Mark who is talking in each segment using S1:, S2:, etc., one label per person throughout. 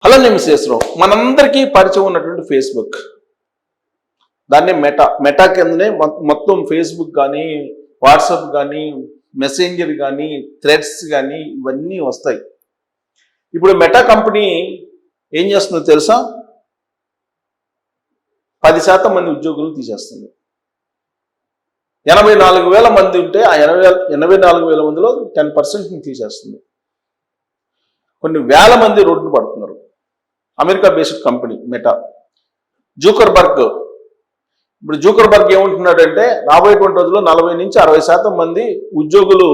S1: అలానే మిస్సేశ్వరం మనందరికీ పరిచయం ఉన్నటువంటి ఫేస్బుక్, దాన్ని మెటా కిందనే మొత్తం ఫేస్బుక్ కానీ వాట్సాప్ కానీ మెసెంజర్ కానీ థ్రెడ్స్ కానీ ఇవన్నీ వస్తాయి. ఇప్పుడు మెటా కంపెనీ ఏం చేస్తుందో తెలుసా? 10% మంది ఉద్యోగులను తీసేస్తుంది. 84,000 మంది ఉంటే ఆ 84,000 మందిలో 10% తీసేస్తుంది. కొన్ని వేల మంది రోడ్డును పడుతున్నారు. America based company meta. Zuckerberg, ఇప్పుడు జూకర్బర్గ్ ఏమంటున్నాడంటే రాబోయేటువంటి రోజుల్లో 40 నుంచి 60% మంది ఉద్యోగులు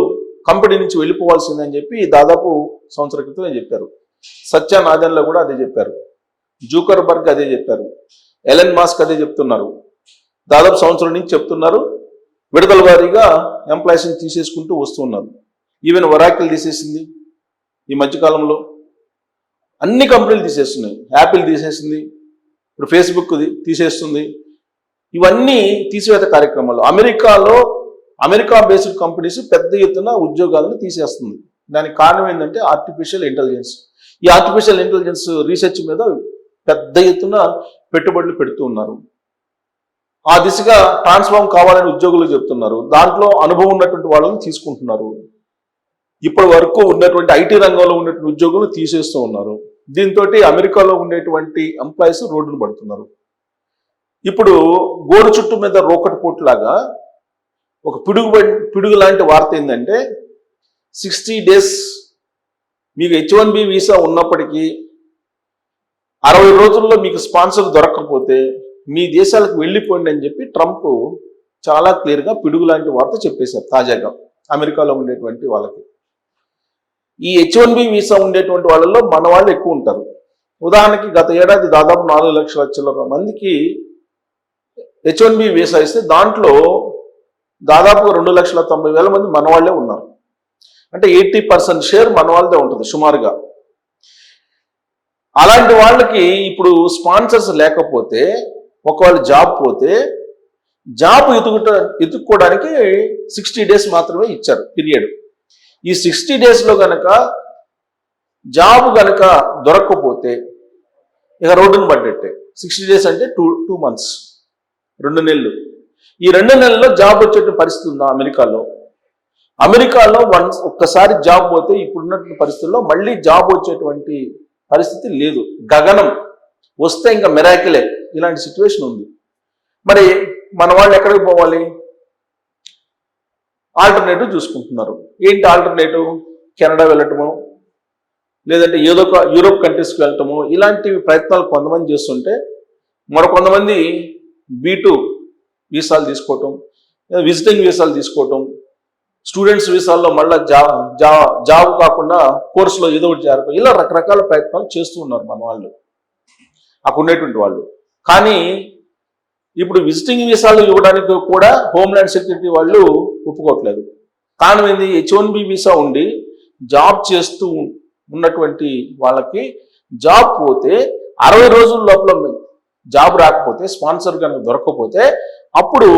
S1: కంపెనీ నుంచి వెళ్ళిపోవాల్సిందని చెప్పి దాదాపు సంవత్సరం క్రితం చెప్పారు. సత్య నాదెన్లో కూడా అదే చెప్పారు. జూకర్బర్గ్ అదే చెప్పారు. ఎలన్ మాస్క్ అదే చెప్తున్నారు. దాదాపు సంవత్సరం నుంచి చెప్తున్నారు. విడుదల వారీగా ఎంప్లాయీస్ని తీసేసుకుంటూ వస్తున్నారు. ఈవెన్ ఒరాకిల్ తీసేసింది ఈ మధ్యకాలంలో. అన్ని కంపెనీలు తీసేస్తున్నాయి. యాపిల్ తీసేసింది, ఇప్పుడు ఫేస్బుక్ తీసేస్తుంది. ఇవన్నీ తీసివేత కార్యక్రమాలు. అమెరికా బేస్డ్ కంపెనీస్ పెద్ద ఎత్తున ఉద్యోగాలను తీసేస్తుంది. దానికి కారణం ఏంటంటే ఆర్టిఫిషియల్ ఇంటెలిజెన్స్. ఈ ఆర్టిఫిషియల్ ఇంటెలిజెన్స్ రీసెర్చ్ మీద పెద్ద ఎత్తున పెట్టుబడులు పెడుతూ ఉన్నారు. ఆ దిశగా ట్రాన్స్ఫార్మ్ కావాలని ఉద్యోగులు చెప్తున్నారు. దాంట్లో అనుభవం ఉన్నటువంటి వాళ్ళని తీసుకుంటున్నారు. ఇప్పటి వరకు ఉన్నటువంటి ఐటీ రంగంలో ఉన్నటువంటి ఉద్యోగులు తీసేస్తూ ఉన్నారు. దీంతో అమెరికాలో ఉండేటువంటి ఎంప్లాయీస్ రోడ్డును పడుతున్నారు. ఇప్పుడు గోరు చుట్టు మీద రోకటి పోట్లాగా ఒక పిడుగు లాంటి వార్త ఏంటంటే 60 days మీకు H1B వీసా ఉన్నప్పటికీ 60 రోజుల్లో మీకు స్పాన్సర్ దొరకకపోతే మీ దేశాలకు వెళ్ళిపోండి అని చెప్పి ట్రంప్ చాలా క్లియర్గా పిడుగు లాంటి వార్త చెప్పేశారు. తాజాగా అమెరికాలో ఉండేటువంటి వాళ్ళకి ఈ H1B వీసా ఉండేటువంటి వాళ్ళలో మన వాళ్ళు ఎక్కువ ఉంటారు. ఉదాహరణకి గత ఏడాది దాదాపు 4 లక్షల చిల్లర మందికి H1B వీసా ఇస్తే దాంట్లో దాదాపు 2,90,000 మంది మన వాళ్ళే ఉన్నారు. అంటే 80% షేర్ మన వాళ్ళదే ఉంటుంది సుమారుగా. అలాంటి వాళ్ళకి ఇప్పుడు స్పాన్సర్స్ లేకపోతే, ఒకవేళ జాబ్ పోతే జాబ్ ఎత్తుక్కోవడానికి 60 days మాత్రమే ఇచ్చారు పీరియడ్. ఈ 60 daysలో గనక జాబ్ గనక దొరక్కపోతే ఇక రోడ్డును పడ్డట్టే. 60 days అంటే 2 months, 2 నెలలు. ఈ 2 నెలల్లో జాబ్ వచ్చేటువంటి పరిస్థితి ఉందా అమెరికాలో ఒక్కసారి జాబ్ పోతే ఇప్పుడున్నటువంటి పరిస్థితుల్లో మళ్ళీ జాబ్ వచ్చేటువంటి పరిస్థితి లేదు. గగనం వస్తే ఇంకా మిరాకిలే. ఇలాంటి సిచ్యువేషన్ ఉంది. మరి మన వాళ్ళు ఎక్కడికి పోవాలి? ఆల్టర్నేటివ్ చూసుకుంటున్నారు. ఏంటి ఆల్టర్నేటివ్? కెనడా వెళ్ళటము, లేదంటే ఏదో ఒక యూరోప్ కంట్రీస్కి వెళ్ళటము, ఇలాంటి ప్రయత్నాలు కొంతమంది చేస్తుంటే మరికొంతమంది B2 వీసాలు తీసుకోవటం, విజిటింగ్ వీసాలు తీసుకోవటం, స్టూడెంట్స్ వీసాల్లో మళ్ళీ జాబ్ కాకుండా కోర్సులో ఏదో ఒకటి చేరటం, ఇలా రకరకాల ప్రయత్నాలు చేస్తూ ఉన్నారు మన వాళ్ళు, అక్కడ ఉండేటువంటి వాళ్ళు. కానీ ఇప్పుడు విజిటింగ్ వీసాలు ఇవ్వడానికి కూడా హోమ్ల్యాండ్ సెక్యూరిటీ వాళ్ళు ఒప్పుకోవట్లేదు. కారణం ఏంది? H1B వీసా ఉండి జాబ్ చేస్తూ ఉన్నటువంటి వాళ్ళకి జాబ్ పోతే 60 రోజుల లోపల జాబ్ రాకపోతే, స్పాన్సర్ కనుక దొరకకపోతే అప్పుడు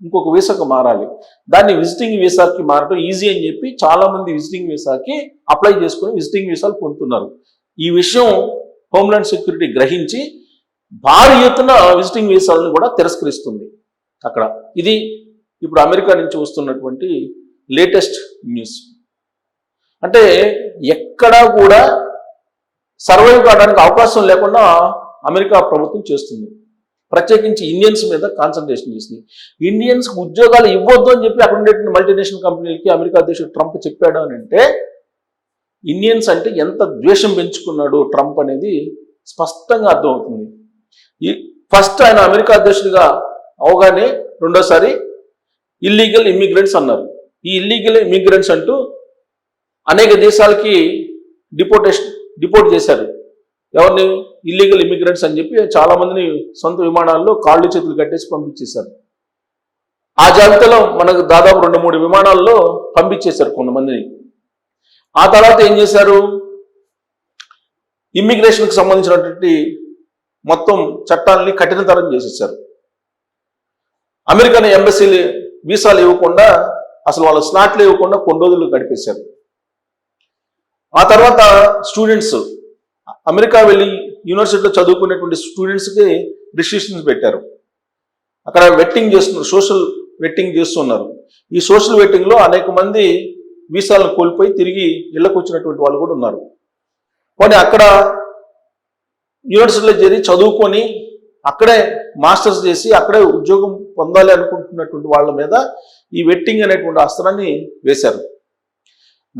S1: ఇంకొక వీసాకు మారాలి. దాన్ని విజిటింగ్ వీసాకి మారటం ఈజీ అని చెప్పి చాలా మంది విజిటింగ్ వీసాకి అప్లై చేసుకుని విజిటింగ్ వీసాలు పొందుతున్నారు. ఈ విషయం హోమ్ల్యాండ్ సెక్యూరిటీ గ్రహించి భారీ ఎత్తున విజిటింగ్ వీసాలను కూడా తిరస్కరిస్తుంది అక్కడ. ఇది ఇప్పుడు అమెరికా నుంచి వస్తున్నటువంటి లేటెస్ట్ న్యూస్. అంటే ఎక్కడా కూడా సర్వైవ్ కావడానికి అవకాశం లేకుండా అమెరికా ప్రభుత్వం చేస్తుంది. ప్రత్యేకించి ఇండియన్స్ మీద కాన్సన్ట్రేషన్ చేసింది. ఇండియన్స్కి ఉద్యోగాలు ఇవ్వద్దు అని చెప్పి అక్కడ ఉండేటువంటి మల్టీనేషనల్ కంపెనీలకి అమెరికా అధ్యక్షుడు ట్రంప్ చెప్పాడు అని అంటే ఇండియన్స్ అంటే ఎంత ద్వేషం పెంచుకున్నాడు ట్రంప్ అనేది స్పష్టంగా అర్థమవుతుంది. ఫస్ట్ ఆయన అమెరికా అధ్యక్షుడిగా అవగానే రెండోసారి ఇల్లీగల్ ఇమ్మిగ్రెంట్స్ అన్నారు. ఈ ఇల్లీగల్ ఇమ్మిగ్రెంట్స్ అంటూ అనేక దేశాలకి డిపోర్ట్ చేశారు. ఎవరిని? ఇల్లీగల్ ఇమిగ్రెంట్స్ అని చెప్పి చాలా మందిని సొంత విమానాల్లో కాళ్ళు చేతులు కట్టేసి పంపించేశారు. ఆ జాబితాలో మనకు దాదాపు 2-3 విమానాల్లో పంపించేశారు కొంతమందిని. ఆ తర్వాత ఏం చేశారు? ఇమ్మిగ్రేషన్కి సంబంధించినటువంటి మొత్తం చట్టాలని కఠినతరం చేసేసారు. అమెరికన్ ఎంబసీలు వీసాలు ఇవ్వకుండా, అసలు వాళ్ళ స్లాట్లు ఇవ్వకుండా కొన్ని రోజులు గడిపేశారు. ఆ తర్వాత స్టూడెంట్స్ అమెరికా వెళ్ళి యూనివర్సిటీలో చదువుకునేటువంటి స్టూడెంట్స్కి రిస్ట్రిక్షన్స్ పెట్టారు. అక్కడ వెట్టింగ్ చేస్తున్నారు, సోషల్ వెట్టింగ్ చేస్తున్నారు. ఈ సోషల్ వెట్టింగ్లో అనేక మంది వీసాలను కోల్పోయి తిరిగి ఇళ్లకు వచ్చినటువంటి వాళ్ళు కూడా ఉన్నారు. కానీ అక్కడ యూనివర్సిటీలో చేరి చదువుకొని అక్కడే మాస్టర్స్ చేసి అక్కడే ఉద్యోగం పొందాలి అనుకుంటున్నటువంటి వాళ్ళ మీద ఈ వెట్టింగ్ అనేటువంటి అస్త్రాన్ని వేశారు.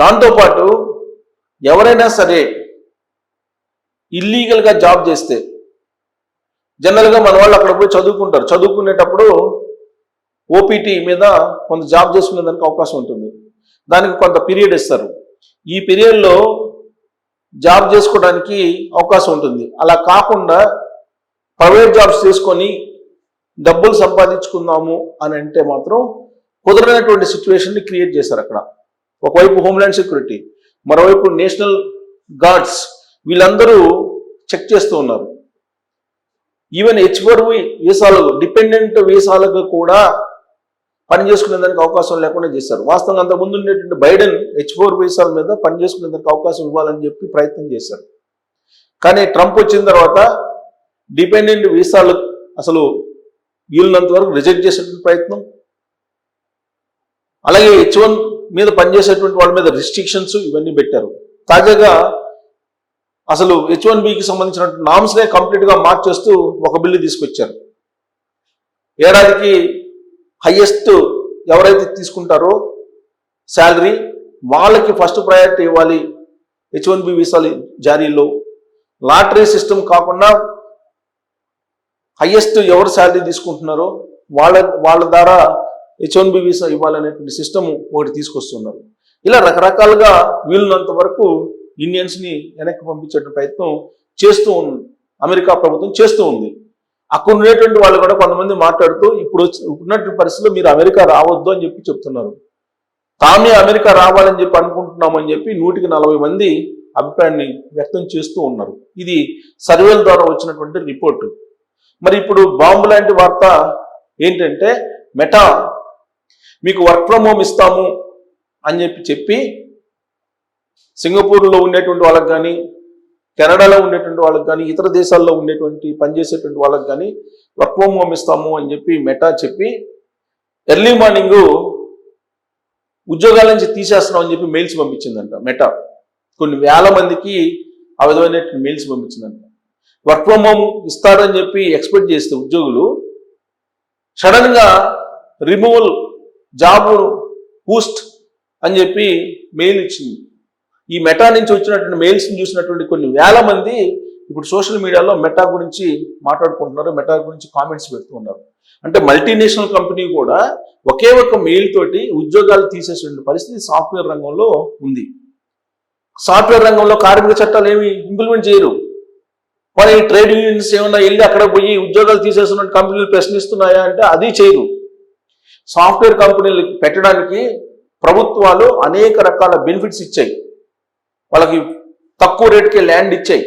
S1: దాంతోపాటు ఎవరైనా సరే ఇల్లీగల్గా జాబ్ చేస్తే, జనరల్గా మన వాళ్ళు అక్కడ పోయి చదువుకుంటారు, చదువుకునేటప్పుడు ఓపీటీ మీద కొంత జాబ్ చేసుకునే దానికి అవకాశం ఉంటుంది. దానికి కొంత పీరియడ్ ఇస్తారు. ఈ పీరియడ్లో జాబ్ చేసుకోవడానికి అవకాశం ఉంటుంది. అలా కాకుండా ప్రైవేట్ జాబ్స్ చేసుకొని డబ్బులు సంపాదించుకుందాము అని అంటే మాత్రం కుదరనటువంటి సిచ్యువేషన్ని క్రియేట్ చేశారు అక్కడ. ఒకవైపు హోమ్లాండ్ సెక్యూరిటీ, మరోవైపు నేషనల్ గార్డ్స్, వీళ్ళందరూ చెక్ చేస్తూ ఉన్నారు. ఈవెన్ H4 వీసాలు, డిపెండెంట్ వీసాలకు కూడా పని చేసుకునేదానికి అవకాశం లేకుండా చేశారు. వాస్తవంగా అంతకుముందు ఉండేటువంటి బైడెన్ H4 వీసాల మీద పని చేసుకునేదానికి అవకాశం ఇవ్వాలని చెప్పి ప్రయత్నం చేశారు. కానీ ట్రంప్ వచ్చిన తర్వాత డిపెండెంట్ వీసాలు అసలు వీలున్నంత వరకు రిజెక్ట్ చేసేటువంటి ప్రయత్నం, అలాగే H1 మీద పనిచేసేటువంటి వాళ్ళ మీద రిస్ట్రిక్షన్స్ ఇవన్నీ పెట్టారు. తాజాగా అసలు H1Bకి సంబంధించిన నామ్స్నే కంప్లీట్గా మార్చేస్తూ ఒక బిల్లు తీసుకొచ్చారు. ఏడాదికి హైయెస్ట్ ఎవరైతే తీసుకుంటారో శాలరీ వాళ్ళకి ఫస్ట్ ప్రయారిటీ ఇవ్వాలి H1B వీసాలు జారీలో. లాటరీ సిస్టమ్ కాకుండా హైయెస్ట్ ఎవరు శాలరీ తీసుకుంటున్నారో వాళ్ళ ద్వారా H1B వీసా ఇవ్వాలనేటువంటి సిస్టమ్ ఒకటి తీసుకొస్తున్నారు. ఇలా రకరకాలుగా వీలున్నంత వరకు ఇండియన్స్ని వెనక్కి పంపించే ప్రయత్నం చేస్తూ అమెరికా ప్రభుత్వం చేస్తూ ఉంది. అక్కడ ఉండేటువంటి వాళ్ళు కూడా కొంతమంది మాట్లాడుతూ ఇప్పుడు ఉన్నటువంటి పరిస్థితుల్లో మీరు అమెరికా రావద్దు అని చెప్పి చెప్తున్నారు. తామే అమెరికా రావాలని చెప్పి అనుకుంటున్నామని చెప్పి 140 మంది అభిప్రాయాన్ని వ్యక్తం చేస్తూ ఉన్నారు. ఇది సర్వేల ద్వారా వచ్చినటువంటి రిపోర్టు. మరి ఇప్పుడు బాంబు లాంటి వార్త ఏంటంటే, మెటా మీకు వర్క్ ఫ్రమ్ హోమ్ ఇస్తాము అని చెప్పి సింగపూర్లో ఉండేటువంటి వాళ్ళకి కానీ, కెనడాలో ఉండేటువంటి వాళ్ళకి కానీ, ఇతర దేశాల్లో ఉండేటువంటి పనిచేసేటువంటి వాళ్ళకి కానీ వర్క్ ఫ్రమ్ హోమ్ ఇస్తాము అని చెప్పి మెటా చెప్పి ఎర్లీ మార్నింగ్ ఉద్యోగాల నుంచి తీసేస్తున్నాం అని చెప్పి మెయిల్స్ పంపించిందంట మెటా. కొన్ని వేల మందికి ఆ విధమైన మెయిల్స్ పంపించిందంట. వర్క్ ఫ్రమ్ హోమ్ ఇస్తారని చెప్పి ఎక్స్పెక్ట్ చేస్తే ఉద్యోగులు సడన్గా రిమూవల్, జాబ్ పోస్ట్ అని చెప్పి మెయిల్ ఇచ్చింది. ఈ మెటా నుంచి వచ్చినటువంటి మెయిల్స్ని చూసినటువంటి కొన్ని వేల మంది ఇప్పుడు సోషల్ మీడియాలో మెటా గురించి మాట్లాడుకుంటున్నారు, మెటా గురించి కామెంట్స్ పెడుతూ ఉన్నారు. అంటే మల్టీనేషనల్ కంపెనీ కూడా ఒకే ఒక మెయిల్ తోటి ఉద్యోగాలు తీసేసే పరిస్థితి సాఫ్ట్వేర్ రంగంలో ఉంది. సాఫ్ట్వేర్ రంగంలో కార్మిక చట్టాలు ఏమి ఇంప్లిమెంట్ చేయరు. మరి ట్రేడ్ యూనియన్స్ ఏమన్నా వెళ్ళి అక్కడ పోయి ఉద్యోగాలు తీసేస్తున్న కంపెనీలు ప్రశ్నిస్తున్నాయా అంటే అది చేయరు. సాఫ్ట్వేర్ కంపెనీలు పెట్టడానికి ప్రభుత్వాలు అనేక రకాల బెనిఫిట్స్ ఇచ్చాయి. వాళ్ళకి తక్కువ రేటుకి ల్యాండ్ ఇచ్చాయి.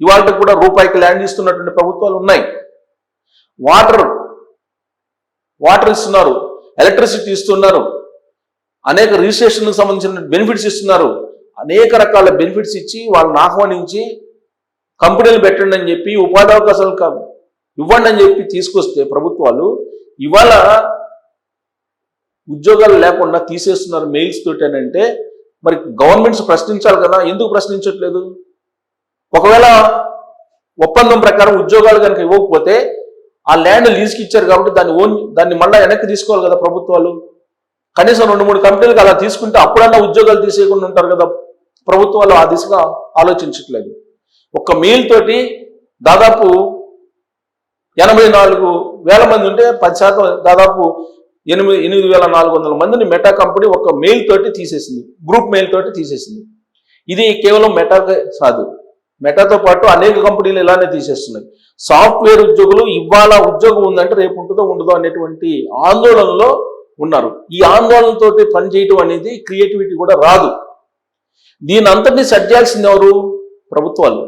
S1: ఇవాళ కూడా రూపాయికి ల్యాండ్ ఇస్తున్నటువంటి ప్రభుత్వాలు ఉన్నాయి. వాటర్ ఇస్తున్నారు, ఎలక్ట్రిసిటీ ఇస్తున్నారు, అనేక రిజిస్ట్రేషన్కి సంబంధించిన బెనిఫిట్స్ ఇస్తున్నారు. అనేక రకాల బెనిఫిట్స్ ఇచ్చి వాళ్ళని ఆహ్వానించి కంపెనీలు పెట్టండి అని చెప్పి, ఉపాధి అవకాశాలు ఇవ్వండి అని చెప్పి తీసుకొస్తే ప్రభుత్వాలు ఇవాళ ఉద్యోగాలు లేకుండా తీసేస్తున్నారు మెయిల్స్ తోటేనంటే మరి గవర్నమెంట్స్ ప్రశ్నించాలి కదా, ఎందుకు ప్రశ్నించట్లేదు? ఒకవేళ ఒప్పందం ప్రకారం ఉద్యోగాలు కనుక ఇవ్వకపోతే ఆ ల్యాండ్ లీజ్కి ఇచ్చారు కాబట్టి దాన్ని మళ్ళీ వెనక్కి తీసుకోవాలి కదా ప్రభుత్వాలు. కనీసం 2-3 కంపెనీలకు అలా తీసుకుంటే అప్పుడన్నా ఉద్యోగాలు తీసేయకుండా ఉంటారు కదా. ప్రభుత్వాలు ఆ దిశగా ఆలోచించట్లేదు. ఒక్క మెయిల్ తోటి దాదాపు 84,000 మంది ఉంటే 10% దాదాపు 8,400 మందిని మెటా కంపెనీ ఒక మెయిల్ తోటి తీసేసింది, గ్రూప్ మెయిల్ తోటి తీసేసింది. ఇది కేవలం మెటాకే కాదు, మెటాతో పాటు అనేక కంపెనీలు ఇలానే తీసేస్తున్నాయి. సాఫ్ట్వేర్ ఉద్యోగులు ఇవాళ ఉద్యోగం ఉందంటే రేపు ఉంటుందో ఉండదో అనేటువంటి ఆందోళనలో ఉన్నారు. ఈ ఆందోళనతోటి పనిచేయటం అనేది క్రియేటివిటీ కూడా రాదు. దీని అంతటినీ సెట్ చేయాల్సింది ఎవరు? ప్రభుత్వాలు.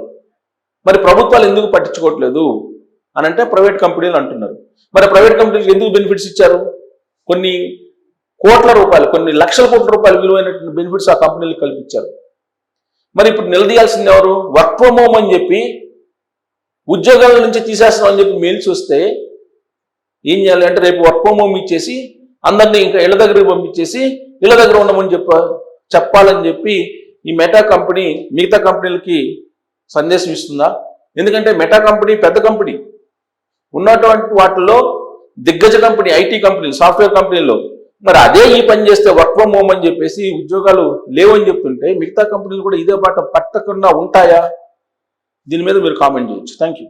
S1: మరి ప్రభుత్వాలు ఎందుకు పట్టించుకోవట్లేదు అని అంటే ప్రైవేట్ కంపెనీలు అంటున్నారు. మరి ప్రైవేట్ కంపెనీలకు ఎందుకు బెనిఫిట్స్ ఇచ్చారు? కొన్ని కోట్ల రూపాయలు, కొన్ని లక్షల కోట్ల రూపాయలు విలువైనటువంటి బెనిఫిట్స్ ఆ కంపెనీలకు కల్పించారు. మరి ఇప్పుడు నిలదీయాల్సింది ఎవరు? వర్క్ ఫ్రమ్ హోమ్ అని చెప్పి ఉద్యోగాల నుంచి తీసేస్తాం అని చెప్పి మెయిల్స్ వస్తే ఏం చేయాలి అంటే రేపు వర్క్ ఫ్రమ్ హోమ్ ఇచ్చేసి అందరినీ ఇంకా ఇళ్ల దగ్గరికి పంపించేసి ఇళ్ల దగ్గర ఉండమని చెప్పాలని చెప్పి ఈ మెటా కంపెనీ మిగతా కంపెనీలకి సందేశం ఇస్తుందా? ఎందుకంటే మెటా కంపెనీ పెద్ద కంపెనీ, ఉన్నటువంటి వాటిల్లో దిగ్గజ కంపెనీ, ఐటీ కంపెనీ, సాఫ్ట్వేర్ కంపెనీలో. మరి అదే ఈ పని చేస్తే వర్క్ ఫ్రమ్ హోమ్ అని చెప్పేసి ఉద్యోగాలు లేవని చెప్తుంటే మిగతా కంపెనీలు కూడా ఇదే బాట పట్టకుండా ఉంటాయా? దీని మీద మీరు కామెంట్ చేయొచ్చు. Thank you.